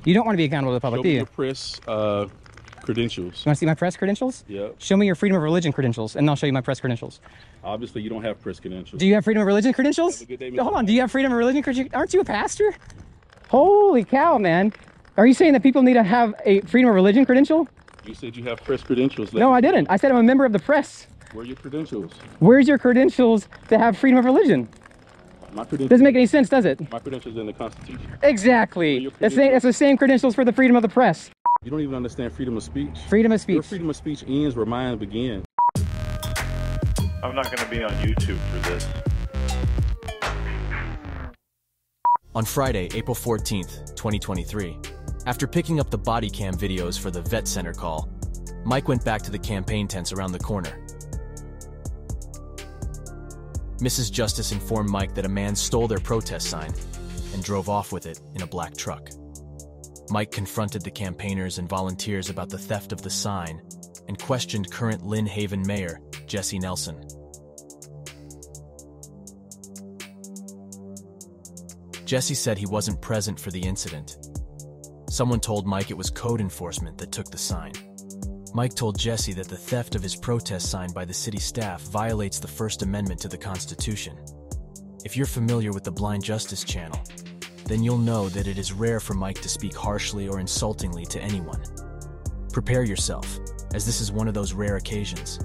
You don't want to be accountable to the public, do you? Your press credentials. You want to see my press credentials? Yeah. Show me your freedom of religion credentials, and I'll show you my press credentials. Obviously, you don't have press credentials. Do you have freedom of religion credentials? Have a good day, Hold on. Do you have freedom of religion credentials? Aren't you a pastor? Holy cow, man. Are you saying that people need to have a freedom of religion credential? You said you have press credentials. No, I didn't. I said I'm a member of the press. Where are your credentials? Where's your credentials to have freedom of religion? My credentials. Doesn't make any sense, does it? My credentials in the Constitution. Exactly. That's the same credentials for the freedom of the press. You don't even understand freedom of speech. Freedom of speech. Your freedom of speech ends where mine begins. I'm not going to be on YouTube for this. On Friday, April 14th, 2023, after picking up the body cam videos for the vet center call, Mike went back to the campaign tents around the corner. Mrs. Justice informed Mike that a man stole their protest sign and drove off with it in a black truck. Mike confronted the campaigners and volunteers about the theft of the sign and questioned current Lynn Haven Mayor, Jesse Nelson. Jesse said he wasn't present for the incident. Someone told Mike it was code enforcement that took the sign. Mike told Jesse that the theft of his protest sign by the city staff violates the First Amendment to the Constitution. If you're familiar with the Blind Justice channel, then you'll know that it is rare for Mike to speak harshly or insultingly to anyone. Prepare yourself, as this is one of those rare occasions.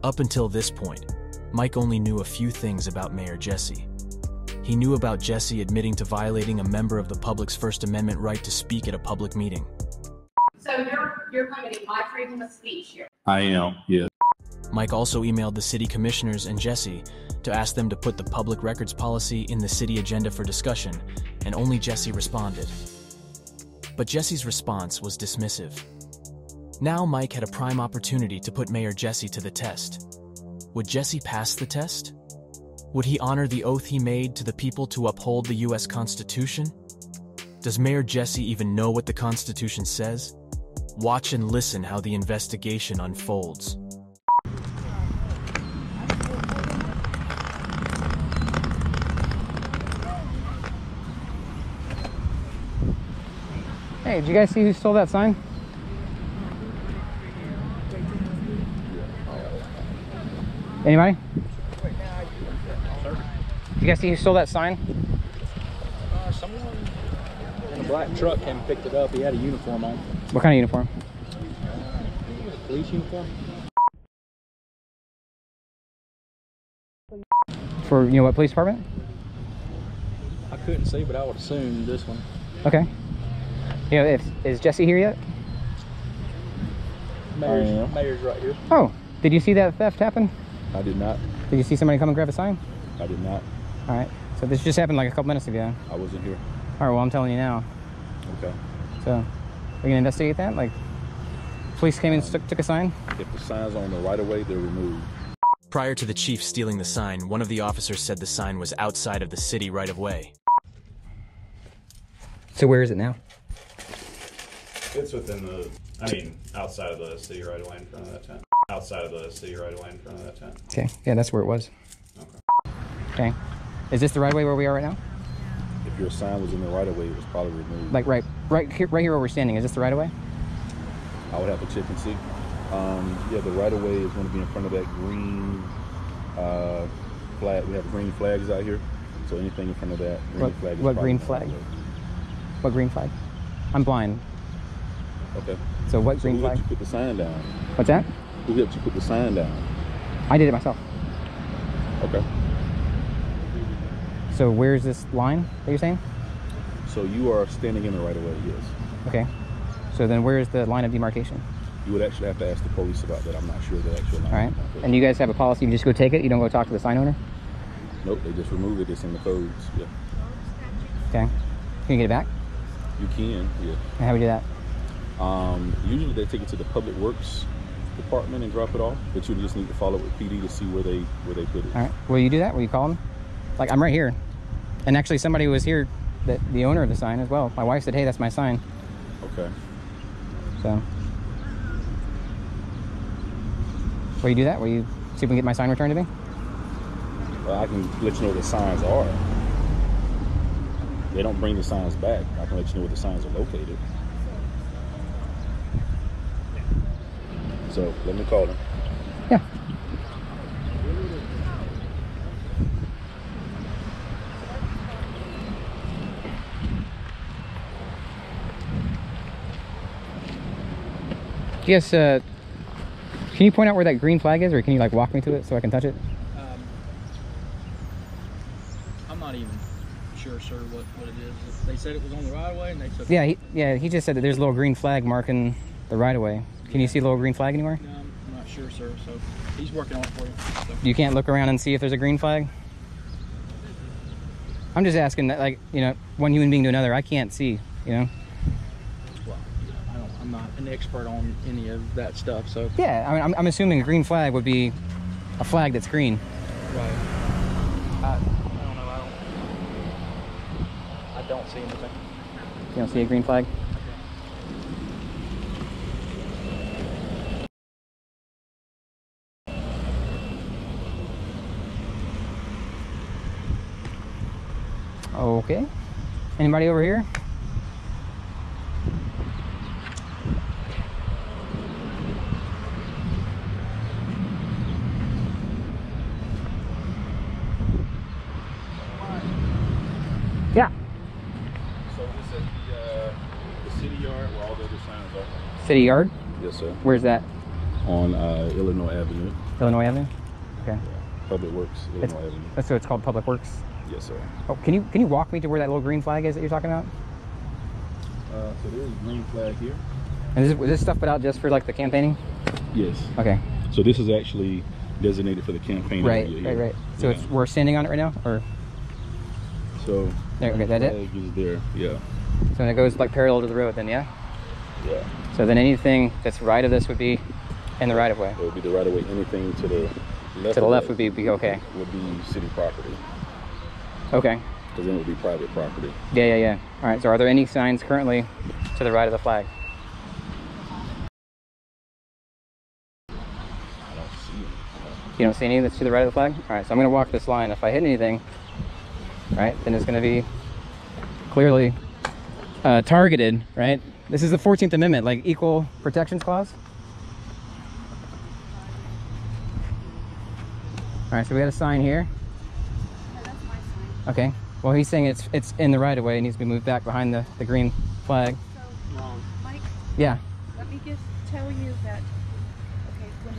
Up until this point, Mike only knew a few things about Mayor Jesse. He knew about Jesse admitting to violating a member of the public's First Amendment right to speak at a public meeting. So you're limiting my freedom of speech here. I am, yeah. Mike also emailed the city commissioners and Jesse to ask them to put the public records policy in the city agenda for discussion, and only Jesse responded. But Jesse's response was dismissive. Now Mike had a prime opportunity to put Mayor Jesse to the test. Would Jesse pass the test? Would he honor the oath he made to the people to uphold the U.S. Constitution? Does Mayor Jesse even know what the Constitution says? Watch and listen how the investigation unfolds. Hey, did you guys see who stole that sign? Anybody? Did you guys see who stole that sign? Someone in a black truck came and picked it up. He had a uniform on. What kind of uniform? Police uniform. For, you know what police department? I couldn't see, but I would assume this one. Okay. You know, is Jesse here yet? Mayor's right here. Oh, did you see that theft happen? I did not. Did you see somebody come and grab a sign? I did not. All right. So this just happened like a couple minutes ago. I wasn't here. All right. Well, I'm telling you now. Okay. So, are you gonna investigate that? Like, police came and took a sign? If the sign's on the right of way, they're removed. Prior to the chief stealing the sign, one of the officers said the sign was outside of the city right of way. So where is it now? It's within the, outside of the city right away in front of that tent. Outside of the city right away in front of that tent. Okay. Yeah, that's where it was. Okay. Okay. Is this the right way where we are right now? If your sign was in the right of way, it was probably removed. Like right here where we're standing. Is this the right of way? I would have to check and see. Yeah, the right of way is going to be in front of that green flag. We have green flags out here. So anything in front of that green flag is what green flag? What green flag? I'm blind. Okay. So what green flag? Who helped you put the sign down? What's that? Who helped you put the sign down? I did it myself. Okay. So where's this line that you're saying? So you are standing in the right of way, yes. Okay. So then where's the line of demarcation? You would actually have to ask the police about that. I'm not sure the actual line. All right. And you guys have a policy, you just go take it? You don't go talk to the sign owner? Nope, they just remove it. It's in the codes, yeah. Okay. Can you get it back? You can, yeah. And how do we do that? Usually they take it to the Public Works Department and drop it off, but you just need to follow up with PD to see where they put it. All right. Will you do that? Will you call them? Like, I'm right here. And actually somebody was here, the owner of the sign as well. My wife said, hey, that's my sign. Okay. So. Will you do that? Will you see if we can get my sign returned to me? Well, I can let you know what the signs are. they don't bring the signs back, I can let you know where the signs are located. So let me call them. Yeah. Yes, can you point out where that green flag is, or can you like walk me to it so I can touch it? I'm not even sure, sir, what it is. They said it was on the right of way, and they took Yeah, he just said that there's a little green flag marking the right of way. Can you see a little green flag anywhere? No, I'm not sure, sir. So he's working on it for you. So. You can't look around and see if there's a green flag? I'm just asking that, like, you know, one human being to another, I can't see, you know? Well, I'm not an expert on any of that stuff, so. Yeah, I mean, I'm assuming a green flag would be a flag that's green. Right. I don't know. I don't see anything. You don't see a green flag? Okay. Anybody over here? Yeah. So this is the city yard where all the other signs are. City yard? Yes, sir. Where's that? On Illinois Avenue. Illinois Avenue? Okay. Public Works, Illinois Avenue. So it's called Public Works? Yes, sir. Oh, can you walk me to where that little green flag is that you're talking about? So there's a green flag here. And was this stuff put out just for like the campaigning? Yes. Okay. So this is actually designated for the campaign. Right, area here. right. So Yeah. we're standing on it right now, or So there? Okay, that it. flag is there. Yeah. So it goes like parallel to the road, then, yeah. Yeah. So then anything that's right of this would be in the right of way. It would be the right of way. Anything to the left. To the of left that would be okay. Would be city property. Okay. Because then it would be private property. Yeah. All right. So are there any signs currently to the right of the flag? I don't see it. You don't see any that's to the right of the flag? All right. So I'm going to walk this line. If I hit anything, right, then it's going to be clearly targeted, right? This is the 14th Amendment, like Equal Protections Clause. All right. So we got a sign here. Okay. Well, he's saying it's in the right of way. It needs to be moved back behind the green flag. So, Mike, Yeah. let me just tell you that, okay, when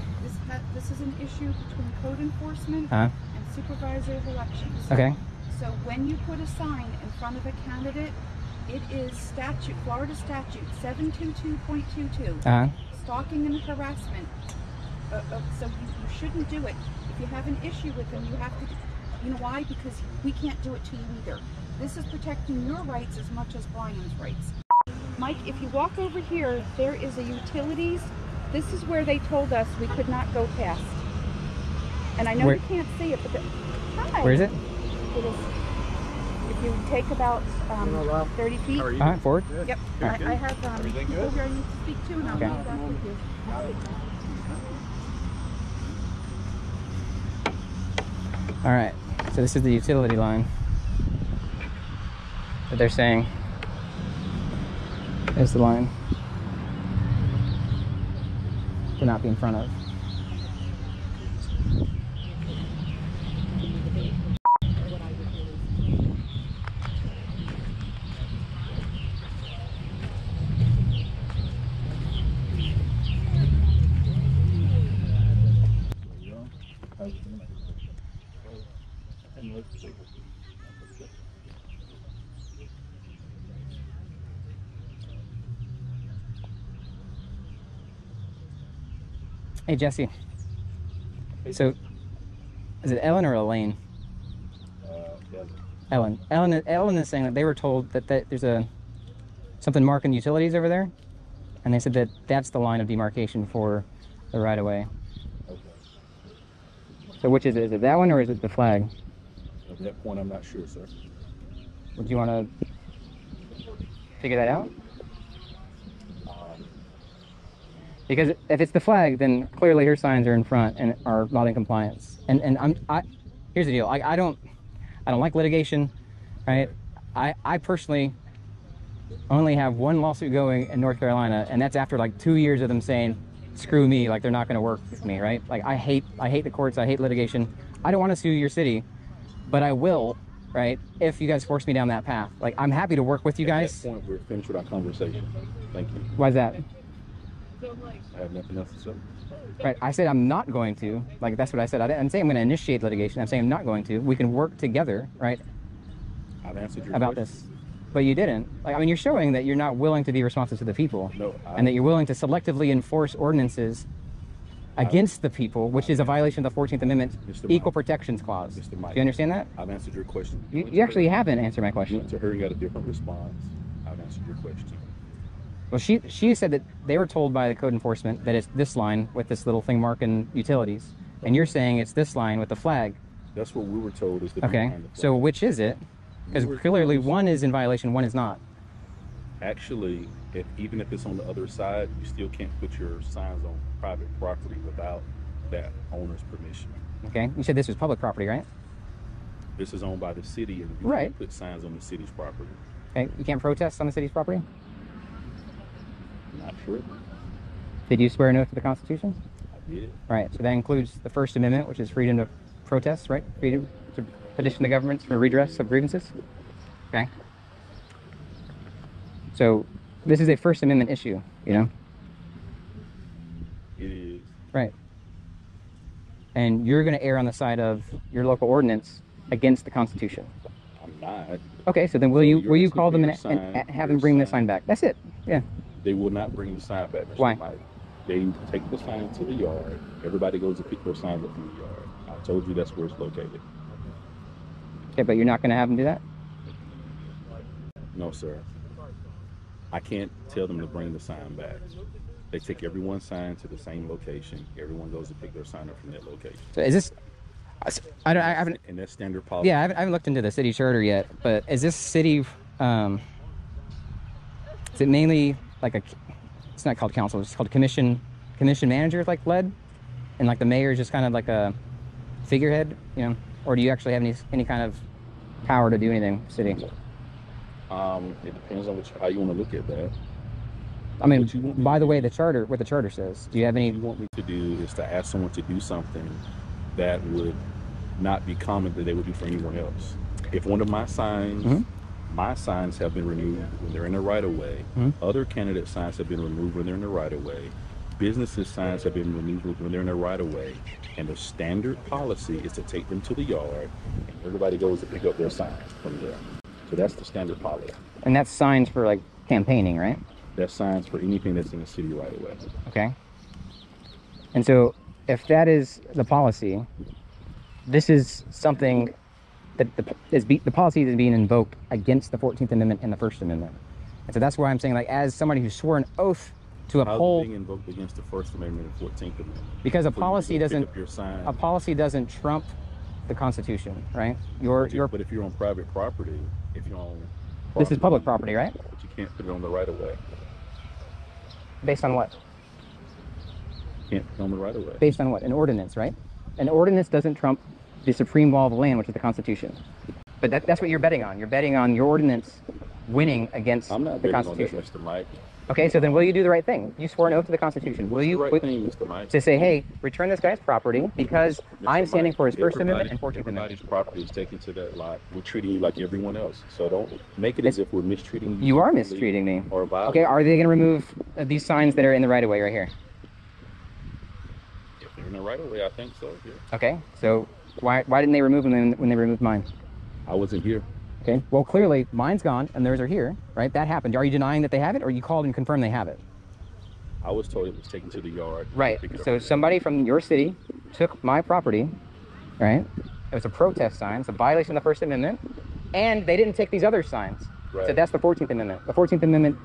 this is an issue between code enforcement and supervisor of elections. Okay. So when you put a sign in front of a candidate, it is statute, Florida statute 722.22, stalking and harassment. So you shouldn't do it. If you have an issue with them, you have to. You know why? Because we can't do it to you either. This is protecting your rights as much as Brian's rights. Mike, if you walk over here, there is a utilities. This is where they told us we could not go past. And I know you can't see it, but hi. Where is it? It is. If you take about 30 feet. How are you? Forward. Yep. I have people here I need to speak to, and I'll Okay. leave that with you. All right. So this is the utility line that they're saying is the line to not be in front of. Hey Jesse. So, is it Ellen or Elaine? Ellen. Ellen is saying that they were told that there's something marking utilities over there, and they said that that's the line of demarcation for the right of way. Okay. So which is it? Is it that one or is it the flag? At that point, I'm not sure, sir. Would you want to figure that out? Because if it's the flag, then clearly her signs are in front and are not in compliance. And here's the deal. I don't like litigation, right? I personally only have one lawsuit going in North Carolina, and that's after like 2 years of them saying, screw me, like they're not going to work with me, right? Like I hate the courts, I hate litigation. I don't want to sue your city, but I will, right, if you guys force me down that path. Like, I'm happy to work with you guys. At that point, we're finished with our conversation. Thank you. Why is that? I have nothing else to say. Right, I said I'm not going to. Like, that's what I said. I didn't say I'm going to initiate litigation. I'm saying I'm not going to. We can work together, right? I've answered your about question. this. But you didn't. Like, I mean, you're showing that you're not willing to be responsive to the people. No, and that you're willing to selectively enforce ordinances against the people, which is a violation of the 14th Amendment Equal Protections Clause. Do you understand that? I've answered your question. You actually haven't answered my question. You went to her and got a different response. I've answered your question. Well, she said that they were told by the code enforcement that it's this line with this little thing marking utilities, and you're saying it's this line with the flag. That's what we were told is the okay. So which is it? Because clearly one is in violation, one is not. Actually, even if it's on the other side, you still can't put your signs on private property without that owner's permission. Okay. You said this was public property, right? This is owned by the city, and you can't put signs on the city's property. Okay. You can't protest on the city's property? Not sure. Did you swear an oath to the Constitution? I did. Right. So that includes the First Amendment, which is freedom to protest, right? Freedom to petition the government for redress of grievances. Okay. So this is a First Amendment issue, you know? It is. Right. And you're going to err on the side of your local ordinance against the Constitution. I'm not. Okay, so then will you call them and have them bring the sign back? That's it. Yeah. They will not bring the sign back. Mr. Why? Mike. They take the sign to the yard. Everybody goes to pick their signs up from the yard. I told you that's where it's located. Okay, but you're not going to have them do that? No, sir. I can't tell them to bring the sign back. They take everyone's sign to the same location. Everyone goes to pick their sign up from that location. So is this... I haven't... And that's standard policy. Yeah, I haven't looked into the city charter yet, but is this city... is it mainly like a... It's not called council, it's called commission manager, like led? And like the mayor is just kind of like a figurehead, you know? Or do you actually have any kind of power to do anything, city? It depends on how you want to look at that. I mean, by the way, what the charter says, do you have any... What you want me to do is to ask someone to do something that would not be common that they would do for anyone else. If one of my signs, my signs have been removed when they're in the right of way, other candidate signs have been removed when they're in the right of way, businesses signs have been removed when they're in the right of way, and the standard policy is to take them to the yard, and everybody goes to pick up their signs from there. So that's the standard policy. And that's signs for like campaigning, right? That's signs for anything that's in the city right away. Okay. And so if that is the policy, this is something that the policy is being invoked against the 14th Amendment and the First Amendment. And so that's why I'm saying, like, as somebody who swore an oath to uphold... How's it being invoked against the First Amendment and 14th Amendment? Because a policy doesn't trump the Constitution, right? But if you're on private property, if you're on... This is public property, right? But you can't put it on the right of way. Based on what? You can't put it on the right of way. Based on what? An ordinance, right? An ordinance doesn't trump the supreme law of the land, which is the Constitution. But that's what you're betting on. You're betting on your ordinance winning against the Constitution. On that, Mr. Mike. Okay, so then will you do the right thing? You swore an oath to the Constitution. Will you thing, Mr. Mike? To say, hey, return this guy's property because I'm standing for his First Amendment and 14th Amendment. Everybody's property is taken to that lot. We're treating you like everyone else. So don't make it as if we're mistreating you. You are mistreating me. Or okay, are they going to remove these signs that are in the right of way right here? If they're in the right of way, I think so. Yeah. Okay, so why didn't they remove them when they removed mine? I wasn't here. Okay, well, clearly mine's gone and theirs are here, right? That happened. Are you denying that they have it, or you called and confirmed they have it? I was told it was taken to the yard. Right. So somebody from your city took my property, right? It was a protest sign. It's a violation of the First Amendment. And they didn't take these other signs. Right. So that's the 14th Amendment. The 14th Amendment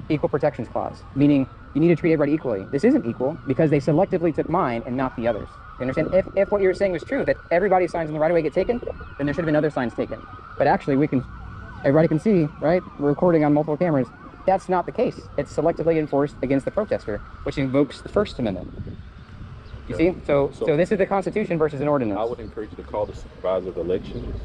Equal Protections Clause, meaning you need to treat everybody equally. This isn't equal because they selectively took mine and not the others. You understand? If what you're saying was true, that everybody's signs in the right of way get taken, then there should have been other signs taken. But actually, everybody can see, right? We're recording on multiple cameras. That's not the case. It's selectively enforced against the protester, which invokes the First Amendment. You see? So this is the Constitution versus an ordinance. I would encourage you to call the supervisor of elections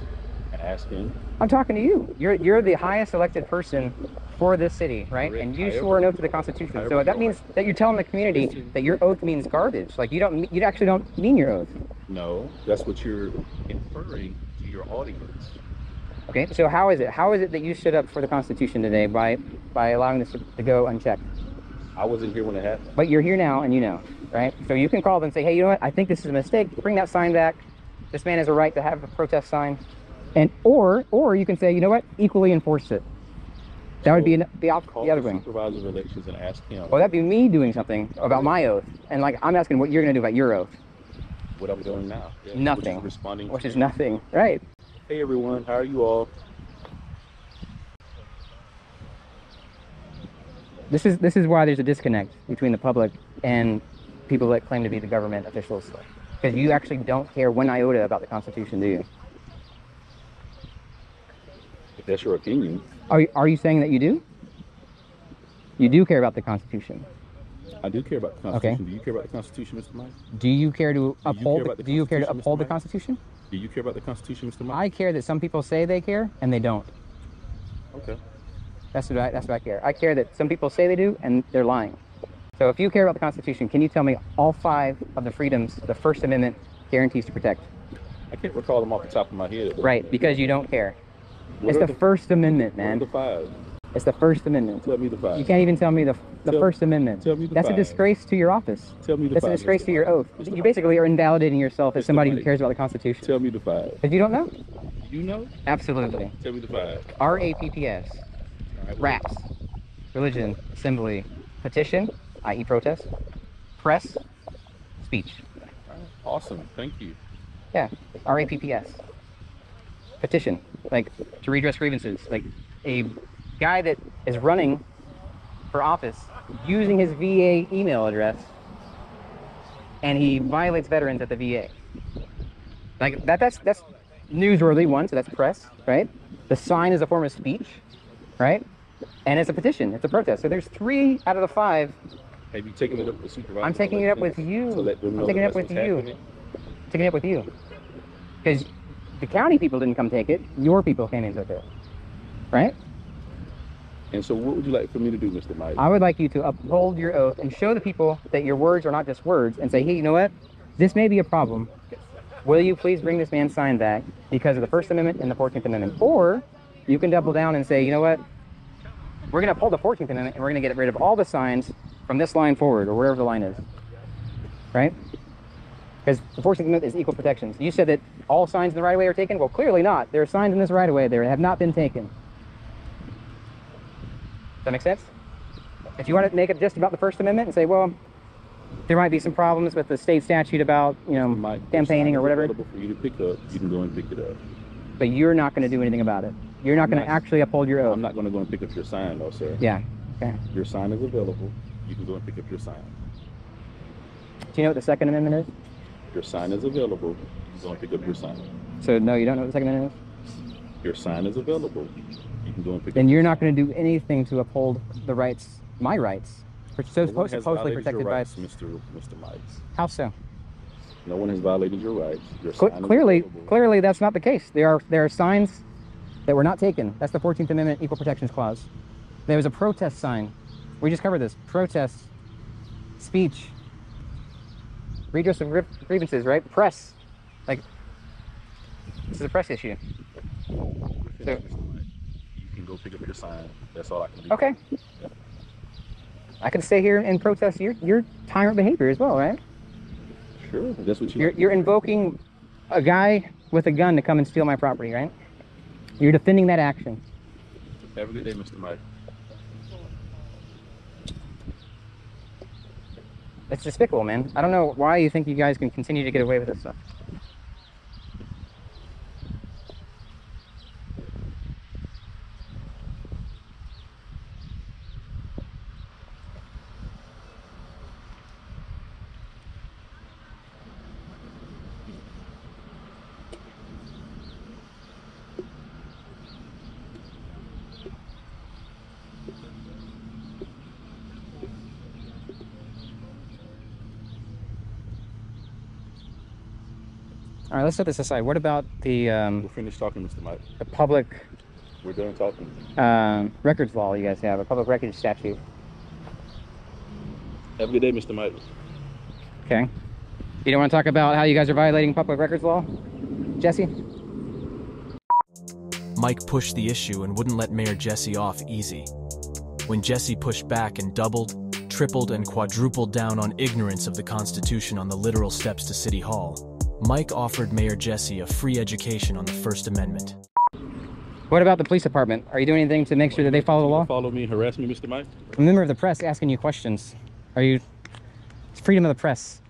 Asking. I'm talking to you. You're the highest elected person for this city, right? Correct. And you However- swore an oath to the Constitution. So however- that means that you're telling the community that your oath means garbage. Like you actually don't mean your oath. No, that's what you're inferring to your audience. Okay. So how is it that you stood up for the Constitution today by allowing this to go unchecked? I wasn't here when it happened. But you're here now, and you know, right? So you can call them and say, hey, you know what? I think this is a mistake. Bring that sign back. This man has a right to have a protest sign. And or you can say, you know what? Equally enforce it. That would be the other thing. Supervisor of elections and ask him. Well, that'd be me doing something about my oath. And like, I'm asking what you're going to do about your oath. What I'm doing now. Yeah, Nothing. Which is responding. Which is nothing, right? Hey everyone, how are you all? This is why there's a disconnect between the public and people that claim to be the government officials. Because you actually don't care one iota about the Constitution, do you? If that's your opinion. Are you saying that you do? You do care about the Constitution. I do care about the Constitution. Okay. Do you care about the Constitution, Mr. Mike? Do you care to uphold? Do you care to Constitution, uphold Mr. the Constitution? Do you care about the Constitution, Mr. Mike? I care that some people say they care and they don't. Okay. That's what I care. I care that some people say they do and they're lying. So if you care about the Constitution, can you tell me all 5 of the freedoms the First Amendment guarantees to protect? I can't recall them off the top of my head. Right, because you don't care. What It's are the First Amendment, What are man. the 5? It's the First Amendment. Tell me the 5. You can't even tell me the First Amendment. tell me the That's a 5. disgrace to your office. Tell me the That's 5. a disgrace Mr. to your Mike. oath. Mr. You Mike. basically are invalidating yourself as Mr. somebody who Mike. cares about the Constitution. Tell me the 5. Because you don't know? You know? Absolutely. Tell me the 5. RAPPS. RAPS. Religion, assembly, petition, i.e. protest, press, speech. Awesome. Thank you. Yeah, RAPPS. Petition, like to redress grievances. Like a guy that is running for office using his VA email address and he violates veterans at the VA. Like that's newsworthy one, so that's press, right? The sign is a form of speech, right? And it's a petition, it's a protest. So there's 3 out of the 5. Have you taken it up with the supervisor? I'm taking it up with you. To let them know I'm taking it that up with that's you. what's happening? Taking it up with you. Because the county people didn't come take it, your people came and took it. Right? And so what would you like for me to do, Mr. Mike? I would like you to uphold your oath and show the people that your words are not just words and say, hey, you know what? This may be a problem. Will you please bring this man's sign back because of the First Amendment and the 14th Amendment? Or you can double down and say, you know what? We're going to uphold the 14th Amendment and we're going to get rid of all the signs from this line forward or wherever the line is. Right? Because the 14th Amendment is equal protection. So you said that all signs in the right-of-way are taken? Well, clearly not. There are signs in this right-of-way that have not been taken. Does that make sense? If you want to make it just about the First Amendment and say, well, there might be some problems with the state statute about, you know, Mike, campaigning or whatever. available for you to pick up. You can go and pick it up. But you're not going to do anything about it. You're not going to actually uphold your oath. I'm not going to go and pick up your sign, though, sir. Yeah. Okay. Your sign is available. You can go and pick up your sign. Do you know what the Second Amendment is? Your sign is available. You can go and pick up your sign. So no, you don't know what the Second Amendment is? Your sign is available. You can go and pick Then up you're your not going to do anything to uphold the rights, my rights, No one has supposedly violated protected your by. rights, Mr. Mike. How so? No one has violated your rights. Your sign is Clearly, available. clearly that's not the case. There are signs that were not taken. That's the 14th Amendment Equal Protections Clause. There was a protest sign. We just covered this. Protest, speech, redress of grievances, right? Press. Like, this is a press issue. So, You can go pick up your sign. That's all I can do. okay. I can stay here and protest your tyrant behavior as well, right? Sure. If that's what you You're invoking a guy with a gun to come and steal my property, right? You're defending that action. Have a good day, Mr. Mike. It's despicable, man. I don't know why you think you guys can continue to get away with this stuff. All right, let's set this aside. What about the We're finished talking, Mr. Mike. the public We're done talking. records law you guys have, a public records statute? Have a good day, Mr. Mike. Okay. You don't want to talk about how you guys are violating public records law, Jesse? Mike pushed the issue and wouldn't let Mayor Jesse off easy. When Jesse pushed back and doubled, tripled, and quadrupled down on ignorance of the Constitution on the literal steps to City Hall, Mike offered Mayor Jesse a free education on the First Amendment. What about the police department? Are you doing anything to make sure that they follow the law? Follow me and harass me, Mr. Mike? I'm a member of the press asking you questions. Are you... It's freedom of the press.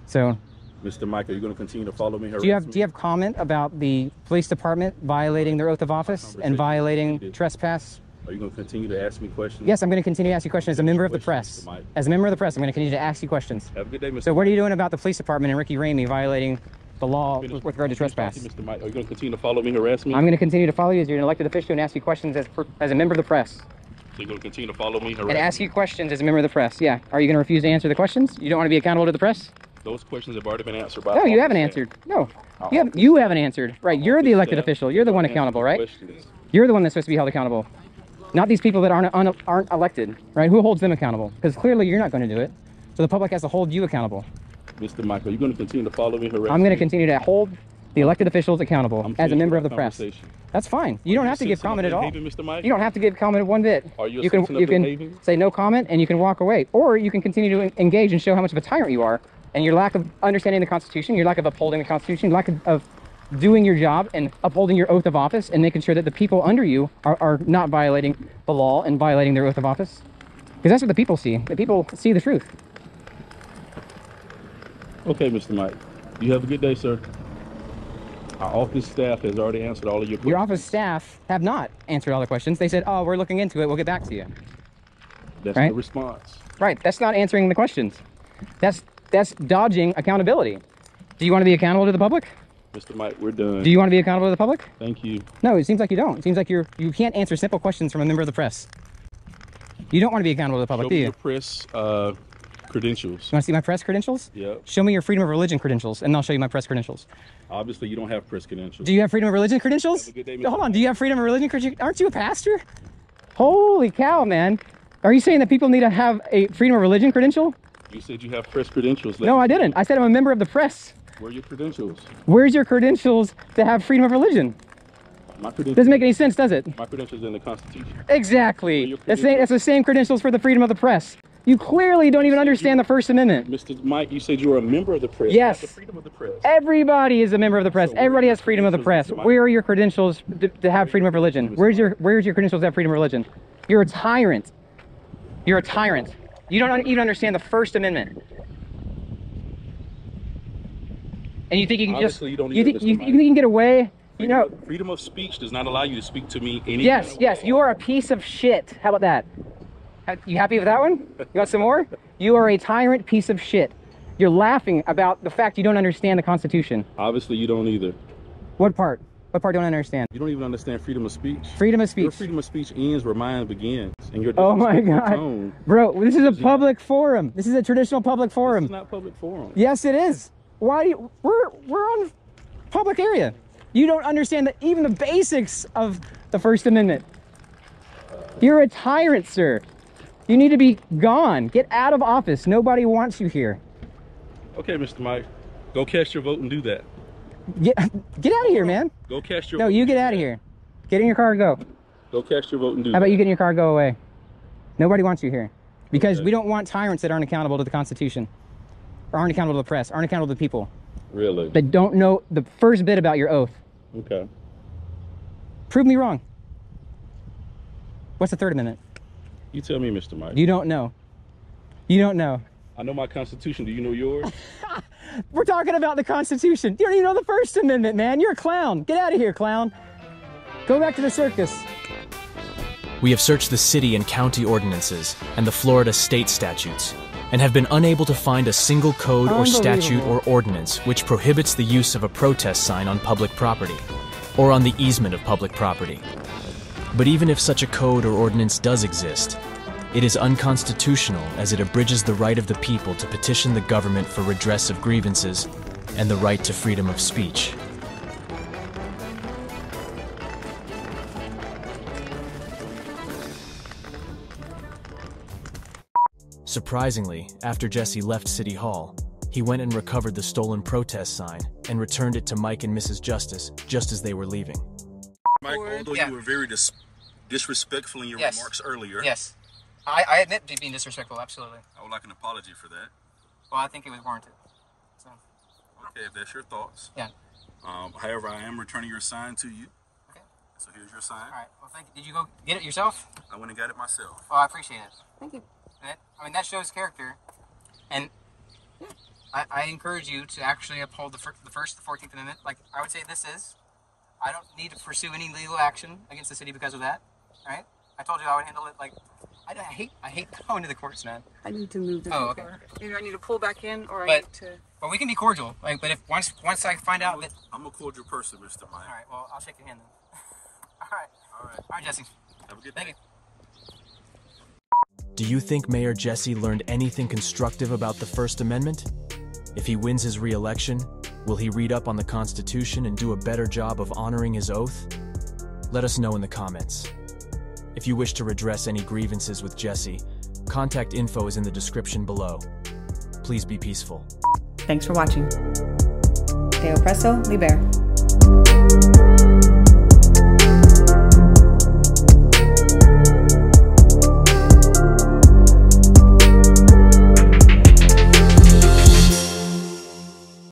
So... Mr. Mike, are you going to continue to follow me and harass me? Do you have comment about the police department violating their oath of office and violating trespass? Are you going to continue to ask me questions? Yes, I'm going to continue to ask you questions as a member of the press. As a member of the press, I'm going to continue to ask you questions. Have a good day, Mr. So what are you doing about the police department and Ricky Ramey violating the law with regard to trespass? Mr. Mike, are you going to continue to follow me and harass me? I'm going to continue to follow you as you're an elected official and ask you questions as a member of the press. So you're going to continue to follow me and harass And me? ask you questions as a member of the press, yeah. Are you going to refuse to answer the questions? You don't want to be accountable to the press? Those questions have already been answered by... No, you haven't answered. No. You haven't answered. Right, you're the elected official. You're the one accountable, right? You're the one that's supposed to be held accountable. Not these people that aren't elected, right? Who holds them accountable? Because clearly you're not going to do it. So the public has to hold you accountable. Mr. Mike, are you going to continue to follow me and harass me? I'm going to continue to hold the elected officials accountable as a member of the press. That's fine. You don't have to give comment at all. Mr. Mike? You don't have to give comment one bit. Are you a You citizen of can behaving? say no comment and you can walk away. Or you can continue to engage and show how much of a tyrant you are and your lack of understanding the Constitution, your lack of upholding the Constitution, your lack of doing your job and upholding your oath of office and making sure that the people under you are not violating the law and violating their oath of office. Because that's what the people see. The people see the truth. Okay, Mr. Mike. You have a good day, sir. Our office staff has already answered all of your questions. Your office staff have not answered all the questions. They said, oh, we're looking into it. We'll get back to you. That's right? the response. Right. That's not answering the questions. That's dodging accountability. Do you want to be accountable to the public? Mr. Mike, we're done. Do you want to be accountable to the public? Thank you. No, it seems like you don't. It seems like you can't answer simple questions from a member of the press. You don't want to be accountable to the public, Show do me you? your press credentials. You want to see my press credentials? Yep. Show me your freedom of religion credentials, and I'll show you my press credentials. Obviously, you don't have press credentials. Do you have freedom of religion credentials? Have a good day, Mr. Hold on. Do you have freedom of religion credentials? Aren't you a pastor? Holy cow, man. Are you saying that people need to have a freedom of religion credential? You said you have press credentials. No, I didn't. I said I'm a member of the press. Where are your credentials? Where's your credentials to have freedom of religion? My credentials. Doesn't make any sense, does it? My credentials in the Constitution. Exactly. That's the same credentials for the freedom of the press. You clearly don't even understand the First Amendment. Mr. Mike, you said you were a member of the press. Yes. The freedom of the press. Everybody is a member of the press. Everybody has freedom of the press. Where are your credentials to have freedom of religion? Where's your credentials to have freedom of religion? You're a tyrant. You're a tyrant. You don't even understand the First Amendment. And you think you can Obviously, you don't you either, think you Mr. think you can get away? You know. Freedom of speech does not allow you to speak to me any Yes, yes. You are a piece of shit. How about that? You happy with that one? You want some more? You are a tyrant piece of shit. You're laughing about the fact you don't understand the Constitution. Obviously, you don't either. What part? What part don't I understand? You don't even understand freedom of speech. Freedom of speech. Your freedom of speech ends where mine begins. And your Oh my disrespectful God. tone. Bro, this is a public forum. This is a traditional public forum. This is not public forum. Yes, it is. Why do you, we're on public area. You don't understand even the basics of the First Amendment. You're a tyrant, sir. You need to be gone. Get out of office. Nobody wants you here. Okay, Mr. Mike. Go cast your vote and do that. Get out of here, man. Go cast your No, vote. you get out of here. Get in your car and go. Go cast your vote and do How that. about you get in your car and go away? Nobody wants you here. Because Okay. we don't want tyrants that aren't accountable to the Constitution. Or aren't accountable to the press. Aren't accountable to the people. Really? That don't know the first bit about your oath. Okay. Prove me wrong. What's the Third Amendment? You tell me, Mr. Mike. You don't know. You don't know. I know my Constitution. Do you know yours? We're talking about the Constitution. You don't even know the First Amendment, man. You're a clown. Get out of here, clown. Go back to the circus. We have searched the city and county ordinances and the Florida state statutes and have been unable to find a single code or statute or ordinance which prohibits the use of a protest sign on public property or on the easement of public property. But even if such a code or ordinance does exist, it is unconstitutional as it abridges the right of the people to petition the government for redress of grievances, and the right to freedom of speech. Surprisingly, after Jesse left City Hall, he went and recovered the stolen protest sign and returned it to Mike and Mrs. Justice just as they were leaving. Mike, although you were very disrespectful in your remarks earlier. Yes. I admit to being disrespectful, absolutely. I would like an apology for that. Well, I think it was warranted. So. Okay, if that's your thoughts. Yeah. However, I am returning your sign to you. Okay. So here's your sign. All right. Well, thank you. Did you go get it yourself? I went and got it myself. Oh, I appreciate it. Thank you. I mean, that shows character. And I encourage you to actually uphold the first, the 14th Amendment. Like I would say this is. I don't need to pursue any legal action against the city because of that. All right? I told you I would handle it like... I hate going to the courts, man. I need to move the car. Either I need to pull back in or I need to... But we can be cordial. Like, but if once I find out that... I'm a cordial person, Mr. Mike. All right, well, I'll shake your hand then. All right, Jesse. Have a good day. Thank you. Do you think Mayor Jesse learned anything constructive about the First Amendment? If he wins his re-election, will he read up on the Constitution and do a better job of honoring his oath? Let us know in the comments. If you wish to redress any grievances with Jesse, contact info is in the description below. Please be peaceful. Thanks for watching. Te oppresso, libero.